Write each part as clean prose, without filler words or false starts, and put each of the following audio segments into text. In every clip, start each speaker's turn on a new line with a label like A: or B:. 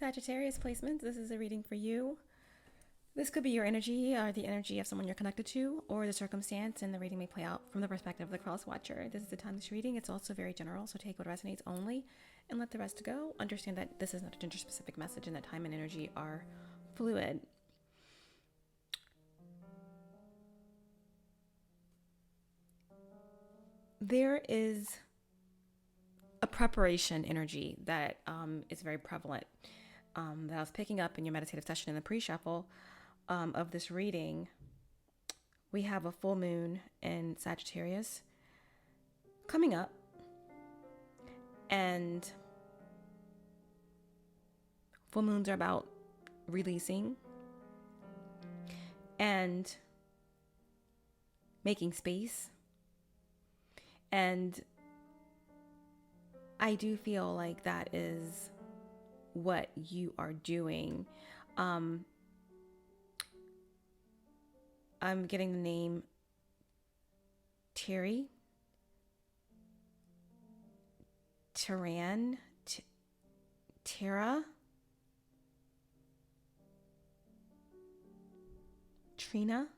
A: Sagittarius placements. This is a reading for you. This could be your energy or the energy of someone you're connected to or the circumstance, and the reading may play out from the perspective of the cross watcher. This is the time this reading. It's also very general, so take what resonates only and let the rest go. Understand that this is not a gender-specific message and that time and energy are fluid. There is a preparation energy that is very prevalent that I was picking up in your meditative session in the pre-shuffle of this reading. We have a full moon in Sagittarius coming up, and full moons are about releasing and making space. And I do feel like that is what you are doing. I'm getting the name Terry, Taran, Tara, Trina,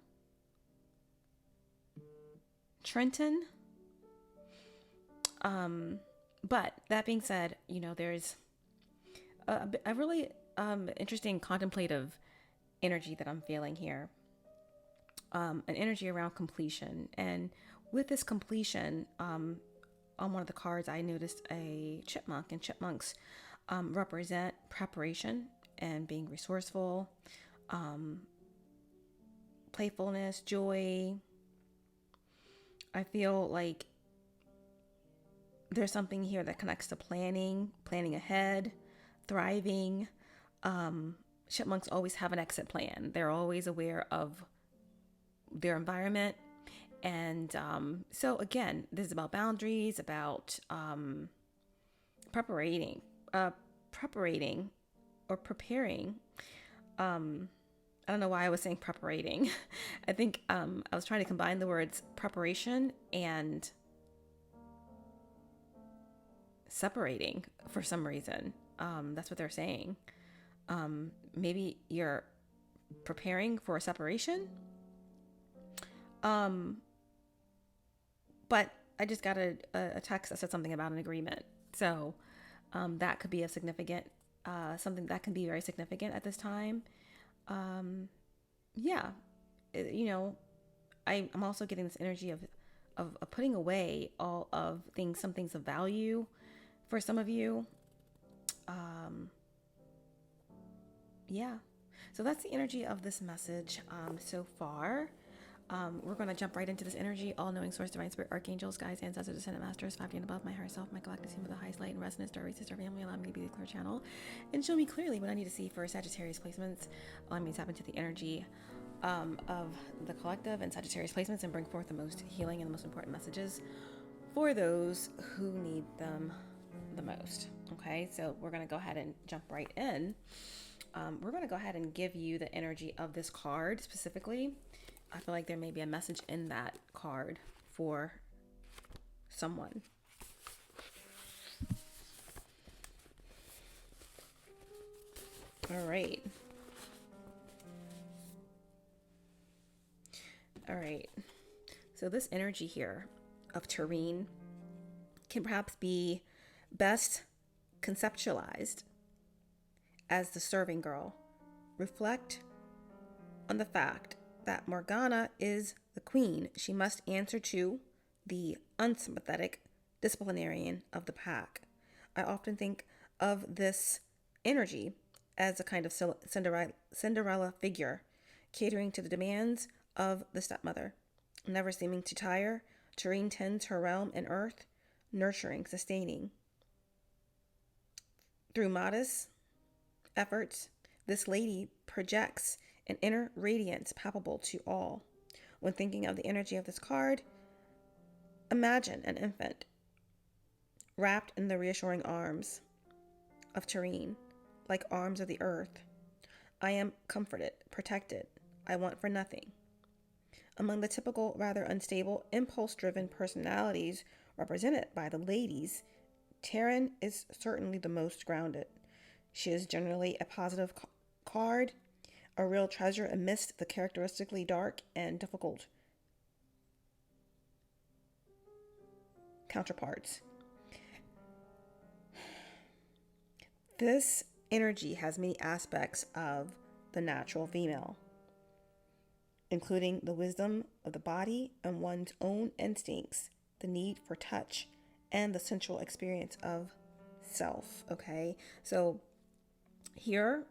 A: Trenton. But that being said, there's a really interesting contemplative energy that I'm feeling here. An energy around completion. And with this completion, on one of the cards, I noticed a chipmunk, and chipmunks represent preparation and being resourceful, playfulness, joy. I feel like there's something here that connects to planning ahead, thriving. Chipmunks always have an exit plan. They're always aware of their environment. And so again, this is about boundaries, about preparing or preparing. I don't know why I was saying preparating. I think I was trying to combine the words preparation and separating for some reason. That's what they're saying. Maybe you're preparing for a separation. But I just got a text that said something about an agreement. So that could be a significant, something that can be very significant at this time. Yeah, I'm also getting this energy of putting away all of things, some things of value for some of you. Yeah, so that's the energy of this message so far. We're going to jump right into this energy. All-knowing source, divine spirit, archangels, guides, ancestors, descendant masters, 5D and above, my higher self, my galactic team with the highest light and resonance, star race, sister family, allow me to be the clear channel and show me clearly what I need to see for Sagittarius placements. Allow me to tap into the energy of the collective and Sagittarius placements and bring forth the most healing and the most important messages for those who need them the most. Okay, so we're going to go ahead and jump right in. We're going to go ahead and give you the energy of this card specifically. I feel like there may be a message in that card for someone. All right. So this energy here of terrain can perhaps be best conceptualized as the serving girl. Reflect on the fact that Morgana is the queen. She must answer to the unsympathetic disciplinarian of the pack. I often think of this energy as a kind of Cinderella figure, catering to the demands of the stepmother. Never seeming to tire, Tareen tends her realm and earth, nurturing, sustaining. Through modest efforts, this lady projects an inner radiance palpable to all. When thinking of the energy of this card, imagine an infant wrapped in the reassuring arms of Tareen, like arms of the earth. I am comforted, protected. I want for nothing. Among the typical, rather unstable, impulse-driven personalities represented by the ladies, Taryn is certainly the most grounded. She is generally a positive card, a real treasure amidst the characteristically dark and difficult counterparts. This energy has many aspects of the natural female, including the wisdom of the body and one's own instincts, the need for touch, and the sensual experience of self. Okay, so here,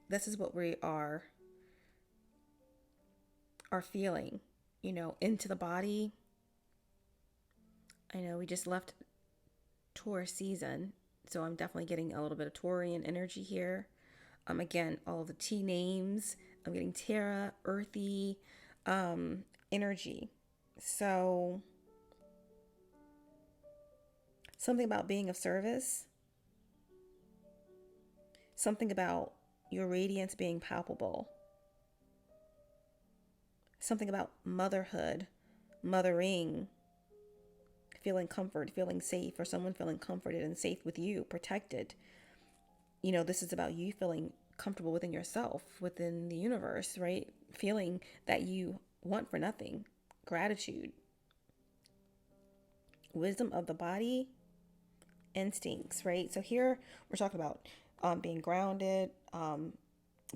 A: this is what we are feeling, into the body. I know we just left Taurus season, so I'm definitely getting a little bit of Taurian energy here. Again, all of the T names. I'm getting Terra, earthy energy. So something about being of service. Something about your radiance being palpable. Something about motherhood, mothering, feeling comfort, feeling safe, or someone feeling comforted and safe with you, protected. This is about you feeling comfortable within yourself, within the universe, right? Feeling that you want for nothing. Gratitude. Wisdom of the body. Instincts, right? So here we're talking about being grounded,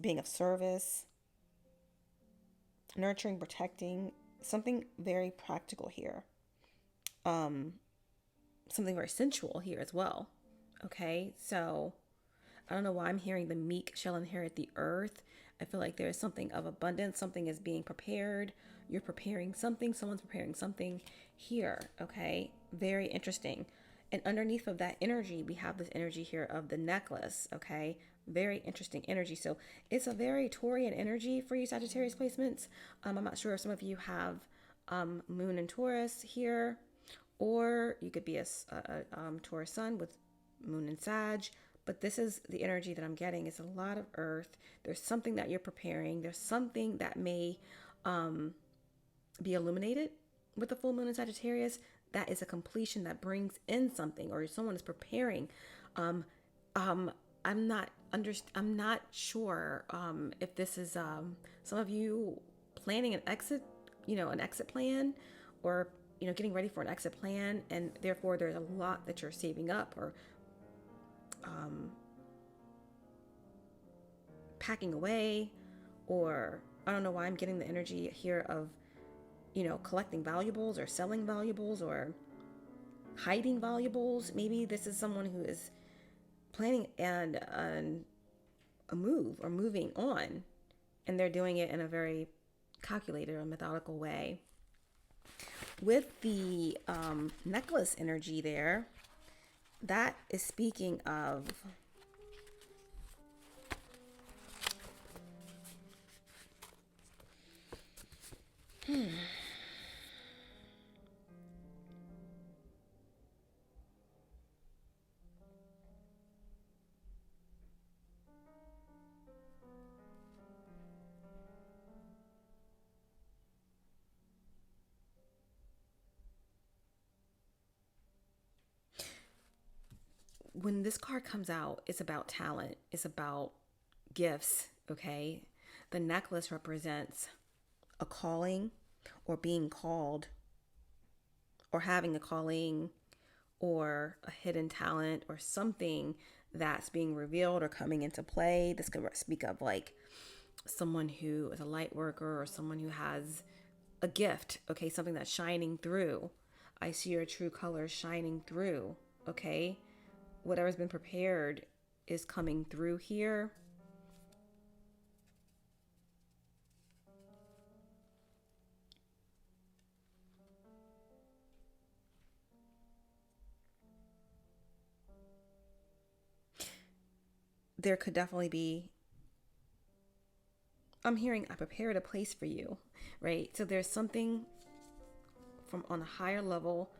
A: being of service, nurturing, protecting, something very practical here. Something very sensual here as well. Okay, so I don't know why I'm hearing the meek shall inherit the earth. I feel like there is something of abundance. Something is being prepared. You're preparing something. Someone's preparing something here. Okay, very interesting. And underneath of that energy, we have this energy here of the necklace. Okay, very interesting energy. So it's a very Taurian energy for you Sagittarius placements. I'm not sure if some of you have Moon and Taurus here, or you could be a Taurus sun with Moon and Sag. But this is the energy that I'm getting. It's a lot of earth. There's something that you're preparing. There's something that may be illuminated with the full moon in Sagittarius. That is a completion that brings in something, or someone is preparing. I'm not sure if this is some of you planning an exit, an exit plan, or getting ready for an exit plan, and therefore there's a lot that you're saving up or packing away, or I don't know why I'm getting the energy here of collecting valuables or selling valuables or hiding valuables. Maybe this is someone who is planning a move or moving on, and they're doing it in a very calculated or methodical way. With the necklace energy there, that is speaking of when this card comes out, it's about talent. It's about gifts, okay? The necklace represents a calling or being called or having a calling or a hidden talent or something that's being revealed or coming into play. This could speak of like someone who is a light worker or someone who has a gift, okay? Something that's shining through. I see your true colors shining through, okay? Whatever's been prepared is coming through here. There could definitely be, I'm hearing, I prepared a place for you, right? So there's something from on a higher level,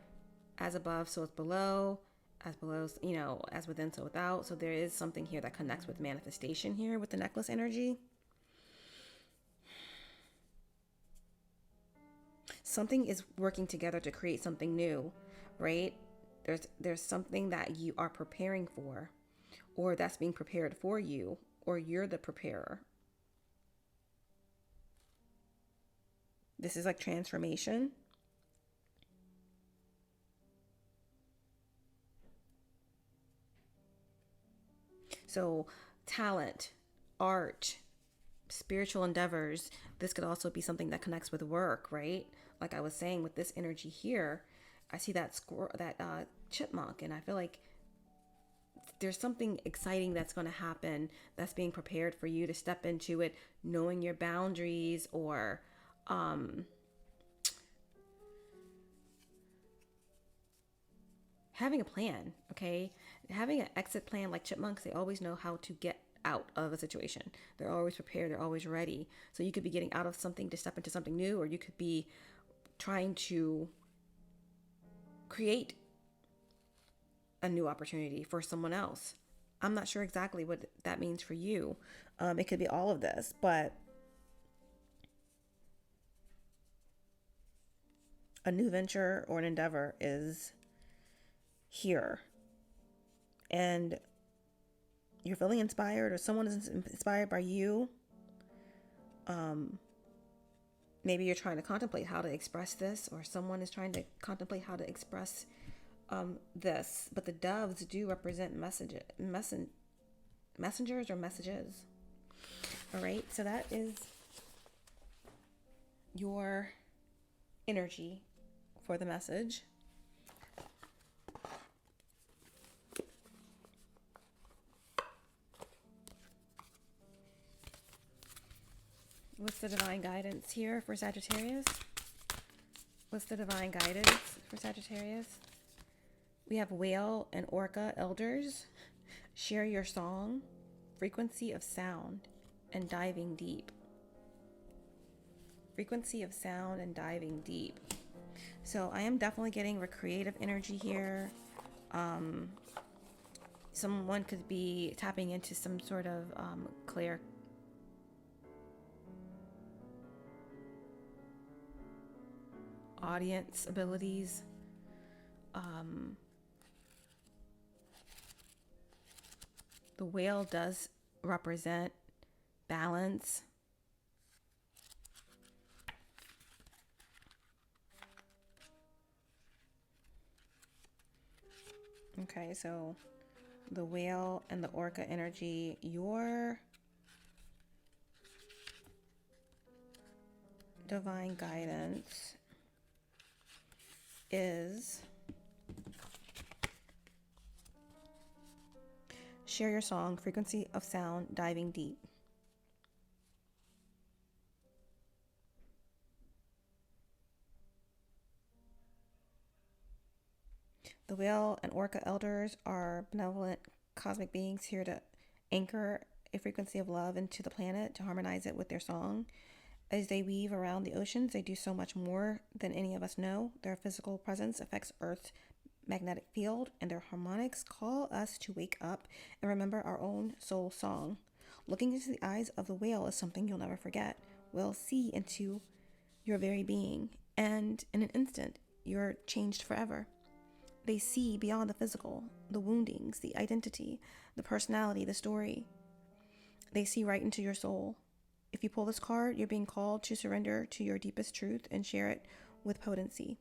A: as above, so it's below, as below, as within, so without. So there is something here that connects with manifestation here with the necklace energy. Something is working together to create something new, right? There's something that you are preparing for, or that's being prepared for you, or you're the preparer. This is like transformation. So, talent, art, spiritual endeavors. This could also be something that connects with work, right? Like I was saying, with this energy here, I see that chipmunk, and I feel like there's something exciting that's going to happen, that's being prepared for you to step into it, knowing your boundaries, or having a plan. Okay, having an exit plan. Like chipmunks, they always know how to get out of a situation. They're always prepared, they're always ready. So you could be getting out of something to step into something new, or you could be trying to create a new opportunity for someone else. I'm not sure exactly what that means for you. It could be all of this, but a new venture or an endeavor is here. And you're feeling inspired, or someone is inspired by you. Maybe you're trying to contemplate how to express this, or someone is trying to contemplate how to express this. But the doves do represent messengers or messages. All right, so that is your energy for the message. What's the divine guidance here for Sagittarius? What's the divine guidance for Sagittarius? We have whale and orca elders. Share your song, frequency of sound, and diving deep. Frequency of sound and diving deep. So I am definitely getting recreative energy here. Someone could be tapping into some sort of clear audience abilities. The whale does represent balance. Okay, so the whale and the orca energy, your divine guidance is share your song, frequency of sound, diving deep. The whale and orca elders are benevolent cosmic beings here to anchor a frequency of love into the planet, to harmonize it with their song. As they weave around the oceans, they do so much more than any of us know. Their physical presence affects Earth's magnetic field, and their harmonics call us to wake up and remember our own soul song. Looking into the eyes of the whale is something you'll never forget. Will see into your very being, and in an instant, you're changed forever. They see beyond the physical, the woundings, the identity, the personality, the story. They see right into your soul. If you pull this card, you're being called to surrender to your deepest truth and share it with potency.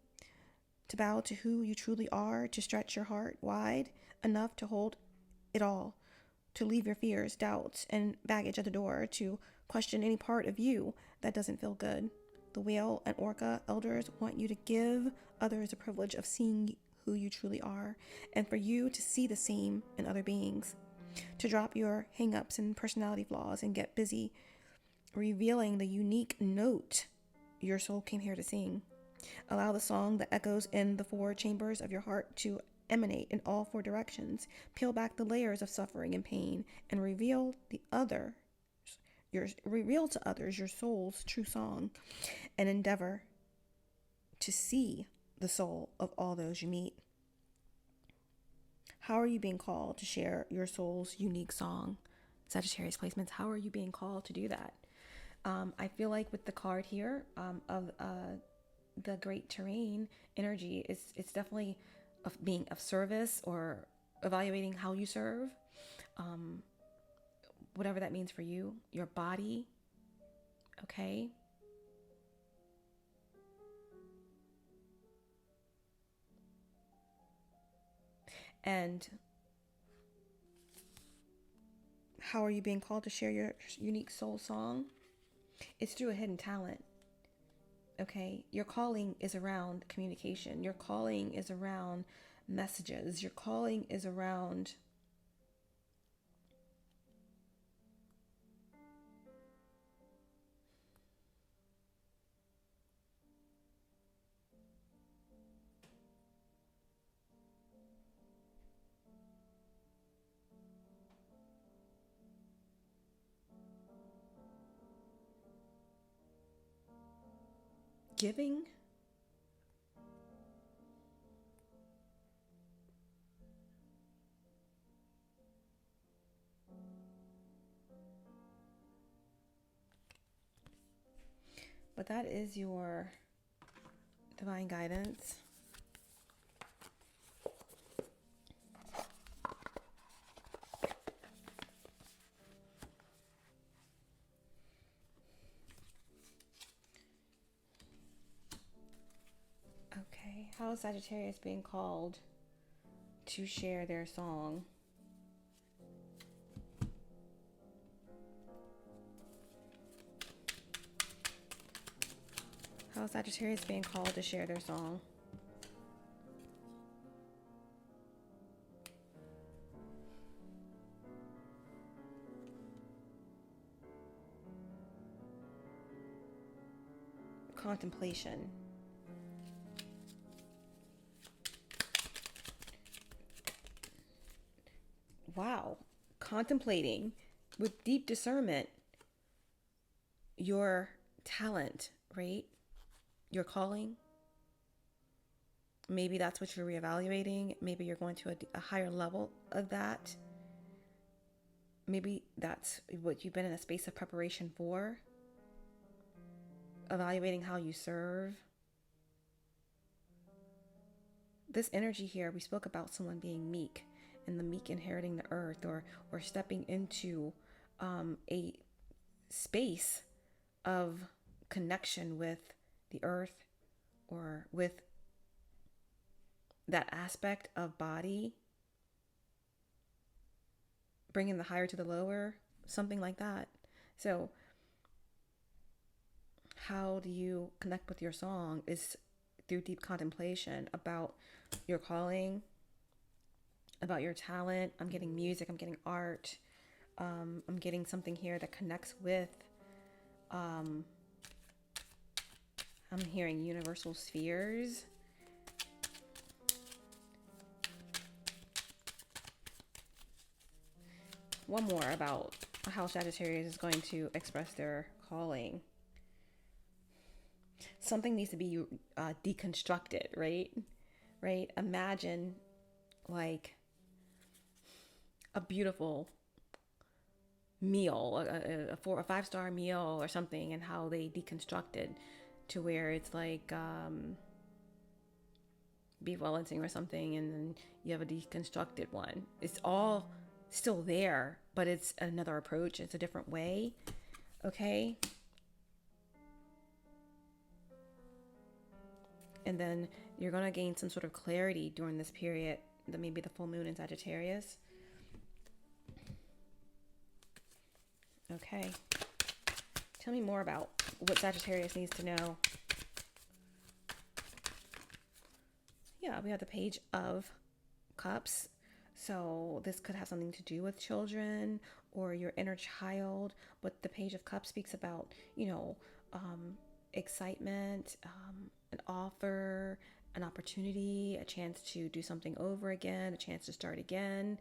A: To bow to who you truly are, to stretch your heart wide enough to hold it all, to leave your fears, doubts, and baggage at the door, to question any part of you that doesn't feel good. The whale and orca elders want you to give others the privilege of seeing who you truly are, and for you to see the same in other beings. To drop your hang-ups and personality flaws and get busy revealing the unique note your soul came here to sing. Allow the song that echoes in the four chambers of your heart to emanate in all four directions. Peel back the layers of suffering and pain and reveal to others your soul's true song, and endeavor to see the soul of all those you meet. How are you being called to share your soul's unique song? Sagittarius placements, how are you being called to do that? I feel like with the card here of the great terrain energy, it's definitely of being of service or evaluating how you serve. whatever that means for you, your body, okay? And how are you being called to share your unique soul song? It's through a hidden talent, okay? Your calling is around communication. Your calling is around messages. Your calling is around giving. But that is your divine guidance. Okay, how is Sagittarius being called to share their song? How is Sagittarius being called to share their song? Contemplation. Wow. Contemplating with deep discernment your talent, right? Your calling. Maybe that's what you're reevaluating. Maybe you're going to a higher level of that. Maybe that's what you've been in a space of preparation for. Evaluating how you serve. This energy here, we spoke about someone being meek and the meek inheriting the earth, or stepping into a space of connection with the earth, or with that aspect of body, bringing the higher to the lower, something like that. So how do you connect with your song is through deep contemplation about your calling, about your talent. I'm getting music, I'm getting art, I'm getting something here that connects with, I'm hearing universal spheres. One more about how Sagittarius is going to express their calling. Something needs to be deconstructed, right? Right? Imagine like a beautiful meal, a 5-star meal or something, and how they deconstructed to where it's like beef Wellington or something, and then you have a deconstructed one. It's all still there, but it's another approach. It's a different way. Okay. And then you're going to gain some sort of clarity during this period, that maybe the full moon in Sagittarius. Okay. Tell me more about what Sagittarius needs to know. Yeah, we have the Page of Cups. So this could have something to do with children or your inner child. But the Page of Cups speaks about, excitement, an offer, an opportunity, a chance to do something over again, a chance to start again,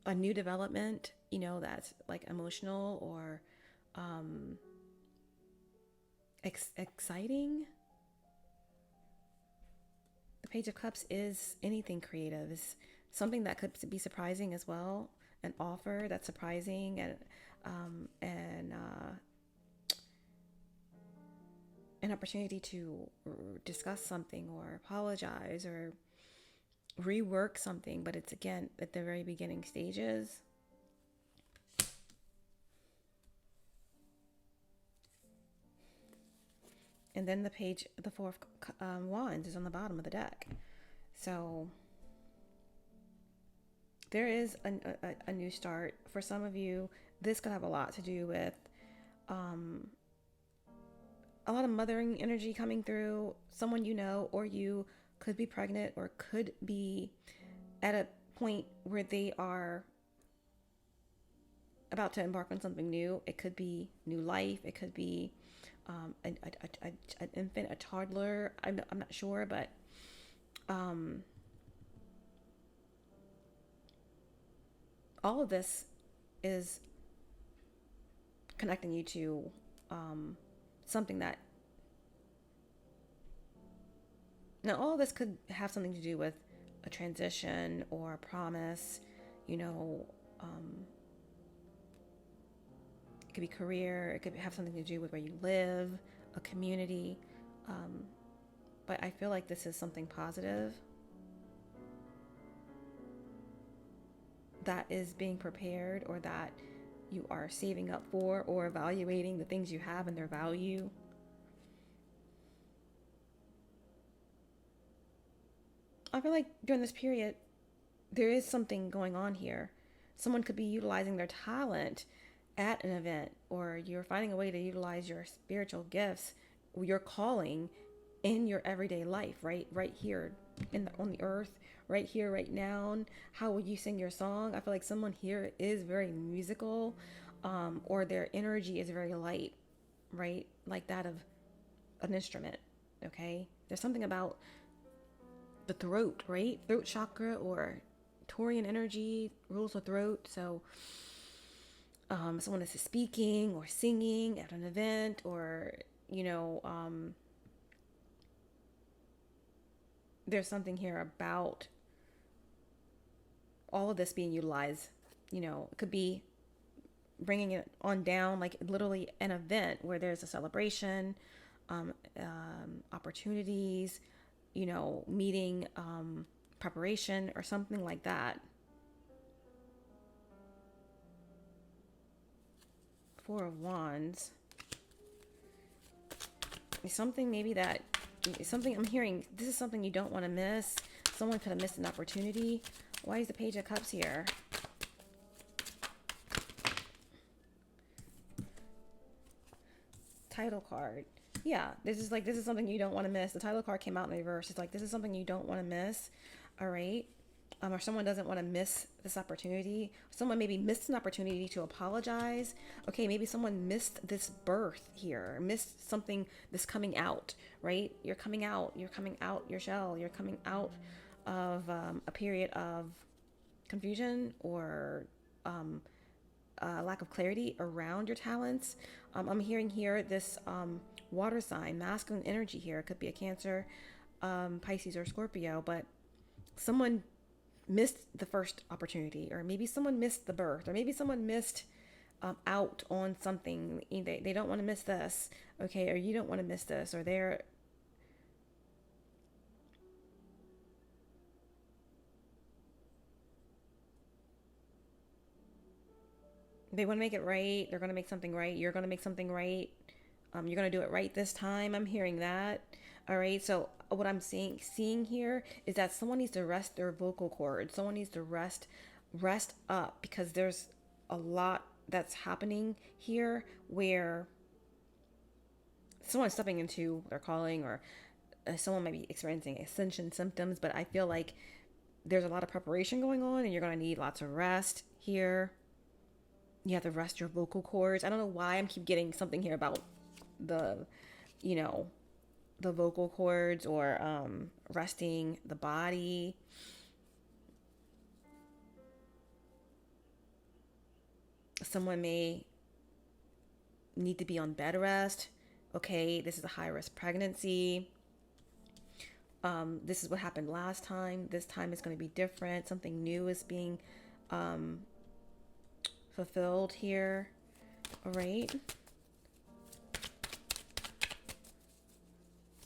A: a new development, that's like emotional or exciting. The Page of Cups is anything creative. Is something that could be surprising as well. An offer that's surprising, and an opportunity to discuss something or apologize or rework something, but it's again at the very beginning stages. And then the Four of Wands is on the bottom of the deck. So there is a new start. For some of you, this could have a lot to do with a lot of mothering energy coming through. Someone you know, or you could be pregnant, or could be at a point where they are about to embark on something new. It could be new life. It could be an infant, a toddler. I'm not sure, but all of this is connecting you to something that, now all of this could have something to do with a transition or a promise, you know. It could be career, it could have something to do with where you live, a community, but I feel like this is something positive that is being prepared, or that you are saving up for, or evaluating the things you have and their value. I feel like during this period, there is something going on here. Someone could be utilizing their talent at an event, or you're finding a way to utilize your spiritual gifts, your calling in your everyday life, right here on the earth, right here, right now. How will you sing your song? I feel like someone here is very musical, or their energy is very light, right? Like that of an instrument, okay? There's something about the throat, right? Throat chakra, or Taurian energy rules the throat. So someone is speaking or singing at an event, or, you know, there's something here about all of this being utilized. You know, it could be bringing it on down, like literally an event where there's a celebration, opportunities, you know, meeting, preparation, or something like that. Four of Wands. Something maybe that, something I'm hearing, this is something you don't want to miss. Someone could have missed an opportunity. Why is the Page of Cups here? Title card. Yeah, this is something you don't want to miss. The title card came out in reverse. It's like, this is something you don't want to miss. All right. Or someone doesn't want to miss this opportunity. Someone maybe missed an opportunity to apologize. Okay, maybe someone missed this birth here, missed something, this coming out, right? You're coming out your shell. You're coming out of a period of confusion, or lack of clarity around your talents. I'm hearing here this water sign, masculine energy here. It could be a Cancer, Pisces, or Scorpio, but someone missed the first opportunity, or maybe someone missed the birth, or maybe someone missed out on something. They don't want to miss this, okay, or you don't want to miss this, or they want to make it right. They're going to make something right. You're going to make something right. You're going to do it right this time. I'm hearing that. All right. So what I'm seeing here is that someone needs to rest their vocal cords. Someone needs to rest up, because there's a lot that's happening here where someone's stepping into their calling, or someone might be experiencing ascension symptoms, but I feel like there's a lot of preparation going on, and you're going to need lots of rest here. You have to rest your vocal cords. I don't know why I'm keep getting something here about the, you know, the vocal cords, or resting the body. Someone may need to be on bed rest. Okay, this is a high risk pregnancy. This is what happened last time. This time is going to be different. Something new is being fulfilled here. All right.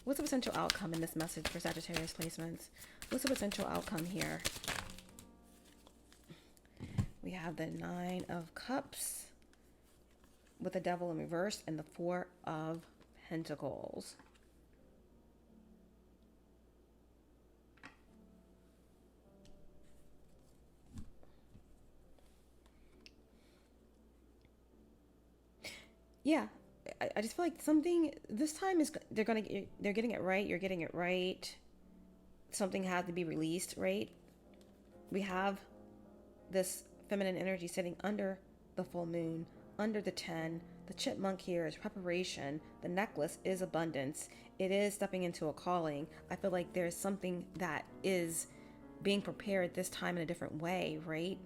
A: What's the potential outcome in this message for Sagittarius placements? What's the potential outcome here? We have the Nine of Cups with the Devil in reverse and the Four of Pentacles. Yeah, I just feel like something this time is they're getting it right. You're getting it right. Something had to be released, right? We have this feminine energy sitting under the full moon, under the 10. The chipmunk here is preparation. The necklace is abundance. It is stepping into a calling. I feel like there's something that is being prepared this time in a different way, right?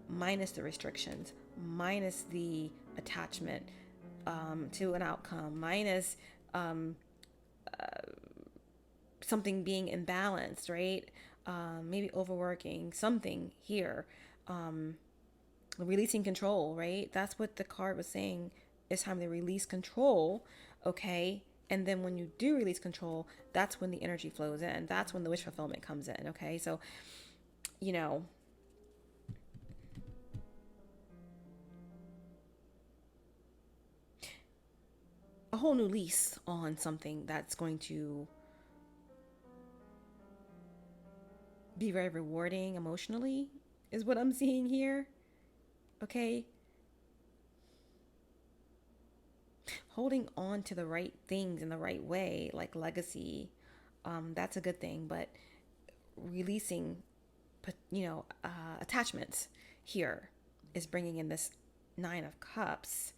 A: Minus the restrictions, minus the attachment to an outcome, minus something being imbalanced, right? Maybe overworking, something here. Releasing control, right? That's what the card was saying. It's time to release control, okay? And then when you do release control, that's when the energy flows in. That's when the wish fulfillment comes in, okay? So, you know, a whole new lease on something that's going to be very rewarding emotionally is what I'm seeing here, okay? Holding on to the right things in the right way, like legacy, that's a good thing. But releasing, attachments here is bringing in this Nine of Cups.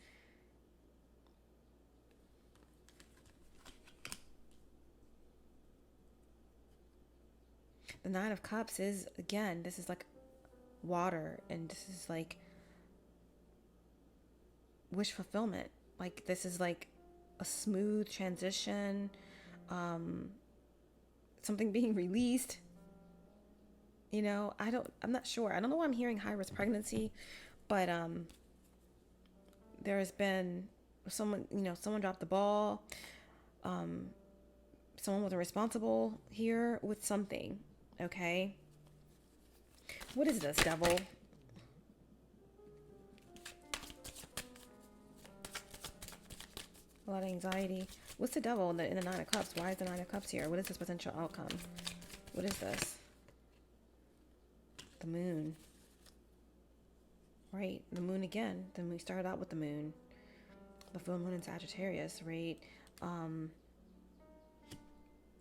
A: The Nine of Cups is, again, this is like water, and this is like wish fulfillment. Like, this is like a smooth transition, something being released. I'm not sure. I don't know why I'm hearing high risk pregnancy, but there has been someone dropped the ball. Someone was responsible here with something, okay? What is this, devil? A lot of anxiety. What's the devil in the Nine of Cups? Why is the Nine of Cups here? What is this potential outcome? What is this? The moon. Right, the moon again. Then we started out with the moon. The full moon in Sagittarius, right?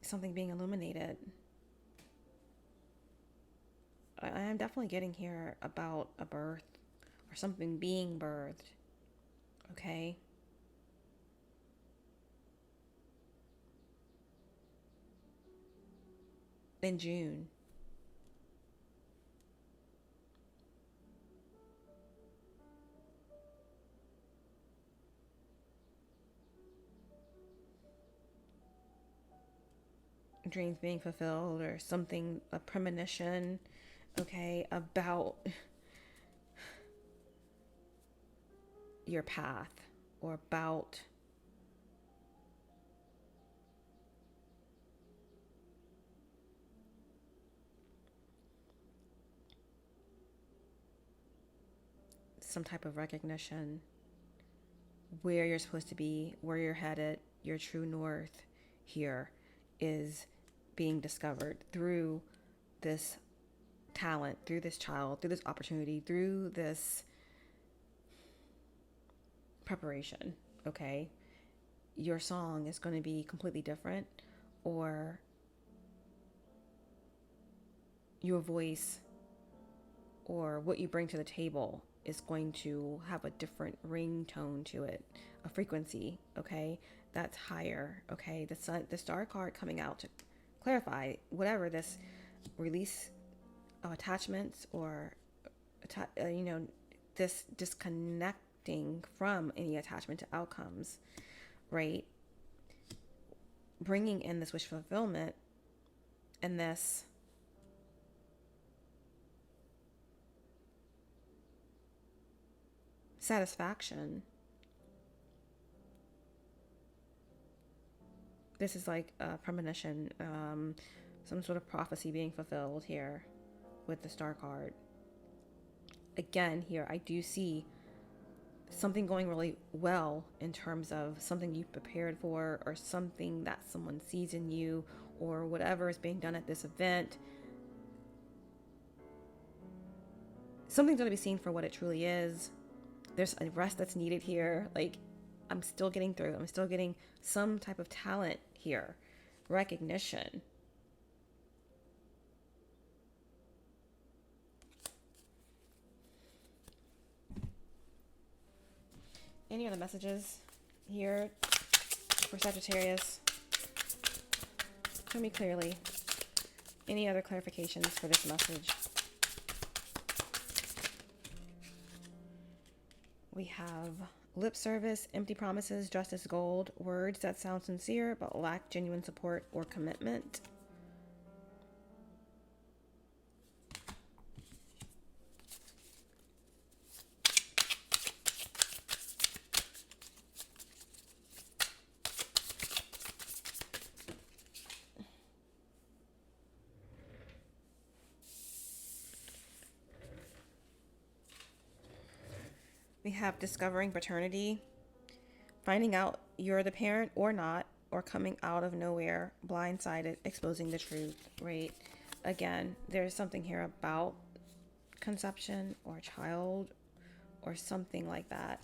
A: Something being illuminated. I am definitely getting here about a birth or something being birthed, okay? In June. Dreams being fulfilled or something, a premonition, okay, about your path or about some type of recognition, where you're supposed to be, where you're headed, your true north here is being discovered through this talent, through this child, through this opportunity, through this preparation, okay? Your song is going to be completely different, or your voice or what you bring to the table is going to have a different ringtone to it, a frequency, okay? That's higher, okay? The star card coming out to clarify whatever this release of attachments or this disconnecting from any attachment to outcomes, right? Bringing in this wish fulfillment and this satisfaction. This is like a premonition, some sort of prophecy being fulfilled here with the Star card. Again, here I do see something going really well in terms of something you've prepared for, or something that someone sees in you, or whatever is being done at this event. Something's going to be seen for what it truly is. There's a rest that's needed here. Like, I'm still getting through. I'm still getting some type of talent here. Recognition. Any other messages here for Sagittarius? Show me clearly. Any other clarifications for this message? We have lip service, empty promises, dressed as gold, words that sound sincere but lack genuine support or commitment. We have discovering paternity, finding out you're the parent or not, or coming out of nowhere, blindsided, exposing the truth, right? Again, there's something here about conception or child or something like that.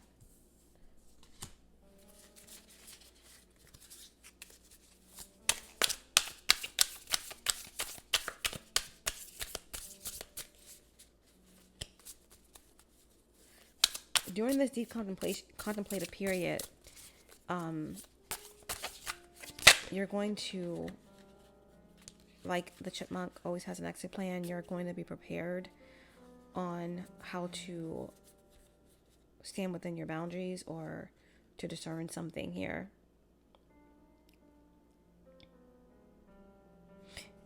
A: During this deep contemplative period, you're going to, like the chipmunk always has an exit plan, you're going to be prepared on how to stand within your boundaries or to discern something here.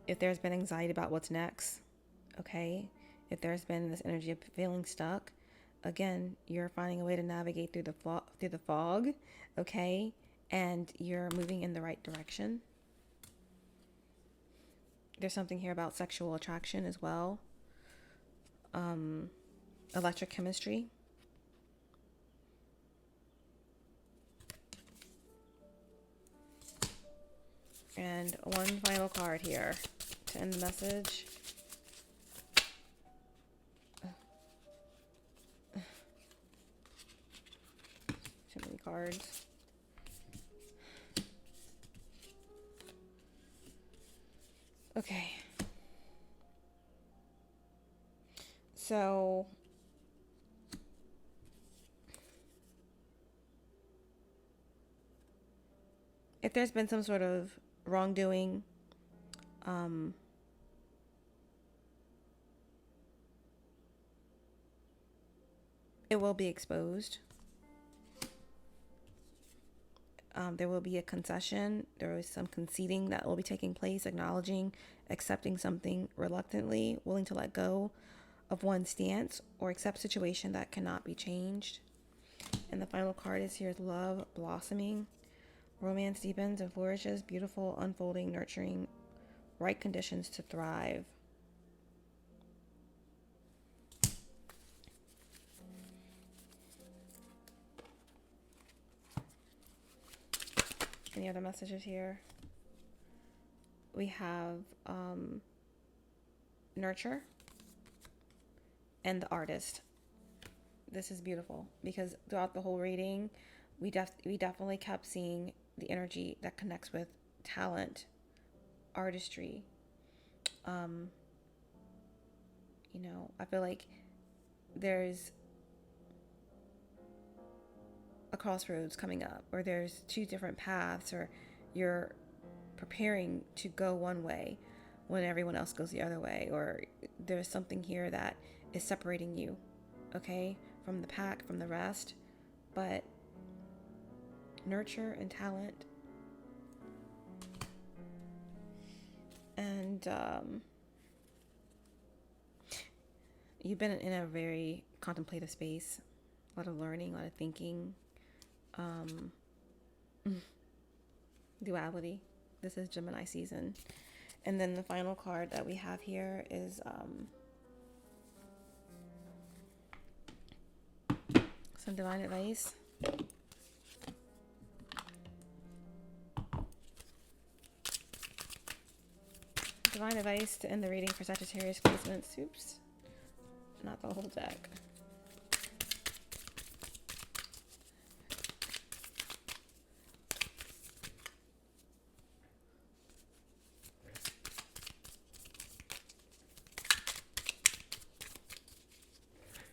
A: If there's been anxiety about what's next, okay? If there's been this energy of feeling stuck, again, you're finding a way to navigate through the fog, okay? And you're moving in the right direction. There's something here about sexual attraction as well. Electric chemistry. And one final card here to end the message. Too many cards. Okay. So if there's been some sort of wrongdoing, it will be exposed. There will be a concession. There is some conceding that will be taking place, acknowledging, accepting something reluctantly, willing to let go of one's stance or accept situation that cannot be changed. And the final card is here: love blossoming. Romance deepens and flourishes, beautiful, unfolding, nurturing, right conditions to thrive. Any other messages here? We have nurture and the artist. This is beautiful because throughout the whole reading, we definitely kept seeing the energy that connects with talent, artistry. I feel like there's a crossroads coming up, or there's two different paths, or you're preparing to go one way when everyone else goes the other way, or there's something here that is separating you, okay, from the pack, from the rest. But nurture and talent, and you've been in a very contemplative space, a lot of learning, a lot of thinking, duality. This is Gemini season, And then the final card that we have here is some divine advice. Divine advice to end the reading for Sagittarius placements. Oops. Not the whole deck.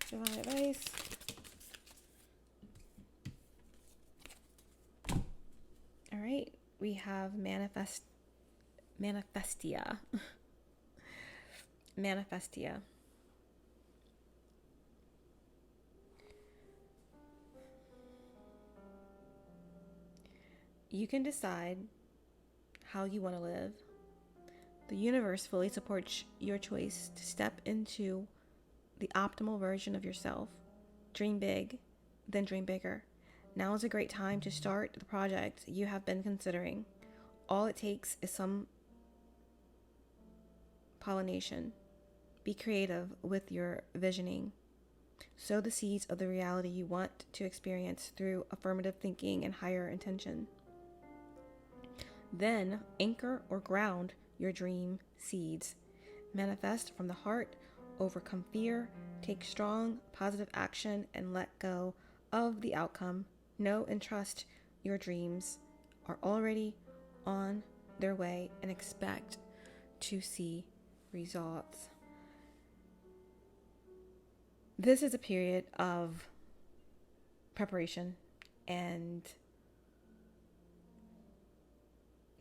A: Divine advice. All right. We have manifestia. Manifestia. You can decide how you want to live. The universe fully supports your choice to step into the optimal version of yourself. Dream big, then dream bigger. Now is a great time to start the project you have been considering. All it takes is some pollination. Be creative with your visioning. Sow the seeds of the reality you want to experience through affirmative thinking and higher intention. Then anchor or ground your dream seeds. Manifest from the heart, overcome fear, take strong, positive action, and let go of the outcome. Know and trust your dreams are already on their way and expect to see results. This is a period of preparation and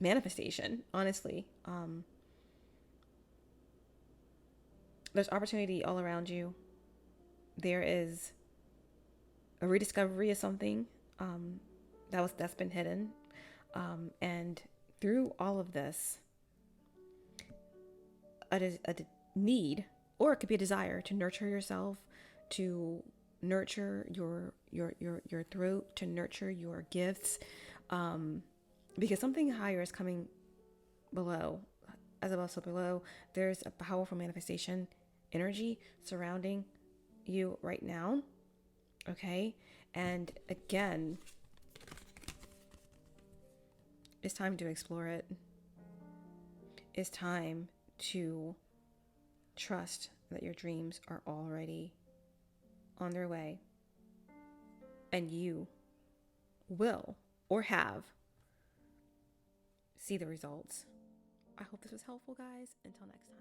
A: manifestation, honestly. There's opportunity all around you. There is a rediscovery of something that's been hidden. And through all of this, a need, or it could be a desire to nurture yourself, to nurture your throat, to nurture your gifts, because something higher is coming below. As above, so below. There's a powerful manifestation energy surrounding you right now. Okay, and again, it's time to explore it. It's time to trust that your dreams are already on their way, and you will or have see the results. I hope this was helpful, guys. Until next time.